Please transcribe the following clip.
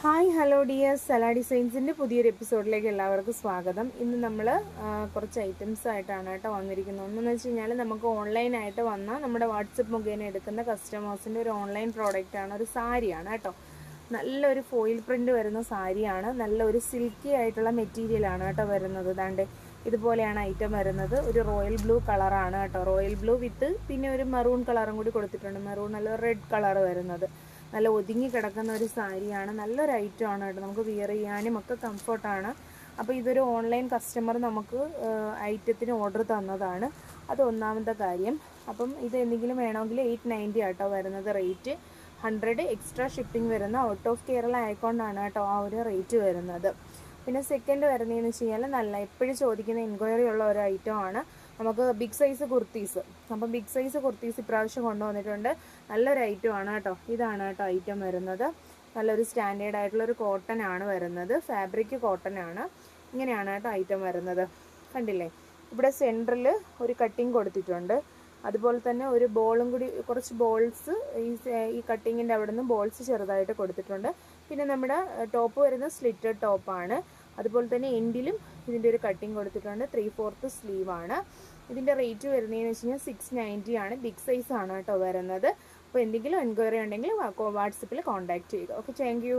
Hi hello dears, Salah ഡിസൈൻസിൻ്റെ പുതിയൊരു എപ്പിസോഡിലേക്ക് എല്ലാവർക്കും സ്വാഗതം. ഇന്ന് നമ്മൾ കുറച്ച് ഐറ്റംസ് ആയിട്ടാണ് കേട്ടോ വന്നിരിക്കുന്നത്. ഒന്നെന്ന് വെച്ച് കഴിഞ്ഞാൽ നമുക്ക് ഓൺലൈനായിട്ട് വന്ന നമ്മുടെ വാട്സപ്പ് മുഖേന എടുക്കുന്ന കസ്റ്റമേഴ്സിൻ്റെ ഒരു ഓൺലൈൻ പ്രോഡക്റ്റാണ്, ഒരു സാരിയാണ് കേട്ടോ. നല്ലൊരു ഫോയിൽ പ്രിൻ്റ് വരുന്ന സാരിയാണ്, നല്ലൊരു സിൽക്കി ആയിട്ടുള്ള മെറ്റീരിയലാണ് കേട്ടോ വരുന്നത്. ദാണ്ട് ഇതുപോലെയാണ് ഐറ്റം വരുന്നത്. ഒരു റോയൽ ബ്ലൂ കളറാണ് കേട്ടോ, റോയൽ ബ്ലൂ വിത്ത് പിന്നെ ഒരു മെറൂൺ കളറും കൂടി കൊടുത്തിട്ടുണ്ട്. മെറൂൺ അല്ല, റെഡ് കളർ വരുന്നത്. നല്ല ഒതുങ്ങി കിടക്കുന്ന ഒരു സാരിയാണ്, നല്ലൊരു ഐറ്റമാണ് കേട്ടോ. നമുക്ക് വിയർ ചെയ്യാനും ഒക്കെ കംഫർട്ടാണ്. അപ്പോൾ ഇതൊരു ഓൺലൈൻ കസ്റ്റമർ നമുക്ക് ഐറ്റത്തിന് ഓർഡർ തന്നതാണ്, അത് ഒന്നാമത്തെ കാര്യം. അപ്പം ഇത് എന്തെങ്കിലും വേണമെങ്കിൽ 890 ആട്ടോ വരുന്നത് റേറ്റ്. 100 എക്സ്ട്രാ ഷിപ്പിംഗ് വരുന്ന ഔട്ട് ഓഫ് കേരള ആയിക്കൊണ്ടാണ് കേട്ടോ ആ ഒരു റേറ്റ് വരുന്നത്. പിന്നെ സെക്കൻഡ് വരുന്നതെന്ന് വെച്ച് കഴിഞ്ഞാൽ നല്ല എപ്പോഴും ചോദിക്കുന്ന എൻക്വയറി ഉള്ള ഒരു ഐറ്റമാണ് നമുക്ക് ബിഗ് സൈസ് കുർത്തീസ്. അപ്പം ബിഗ് സൈസ് കുർത്തീസ് ഇപ്രാവശ്യം കൊണ്ടുവന്നിട്ടുണ്ട്. നല്ലൊരു ഐറ്റമാണ് കേട്ടോ. ഇതാണ് കേട്ടോ ഐറ്റം വരുന്നത്. നല്ലൊരു സ്റ്റാൻഡേർഡ് ആയിട്ടുള്ളൊരു കോട്ടൺ ആണ് വരുന്നത്, ഫാബ്രിക് കോട്ടൺ ആണ്. ഇങ്ങനെയാണ് കേട്ടോ ഐറ്റം വരുന്നത്. കണ്ടില്ലേ, ഇവിടെ സെൻറ്ററിൽ ഒരു കട്ടിങ് കൊടുത്തിട്ടുണ്ട്. അതുപോലെ തന്നെ ഒരു ബോളും കൂടി, കുറച്ച് ബോൾസ് ഈ കട്ടിങ്ങിൻ്റെ അവിടെ നിന്ന് ബോൾസ് ചെറുതായിട്ട് കൊടുത്തിട്ടുണ്ട്. പിന്നെ നമ്മുടെ ടോപ്പ് വരുന്ന സ്ലിറ്റഡ് ടോപ്പാണ്. അതുപോലെ തന്നെ എൻഡിലും ഇതിൻ്റെ ഒരു കട്ടിങ് കൊടുത്തിട്ടുണ്ട്. 3/4 സ്ലീവാണ്. ഇതിൻ്റെ റേറ്റ് വരുന്നതെന്ന് വെച്ച് കഴിഞ്ഞാൽ 690 ആണ്. ബിഗ് സൈസ് ആണ് കേട്ടോ വരുന്നത്. അപ്പോൾ എന്തെങ്കിലും എൻക്വയറി ഉണ്ടെങ്കിൽ വാട്സപ്പിൽ കോൺടാക്റ്റ് ചെയ്യുക. Okay, thank you.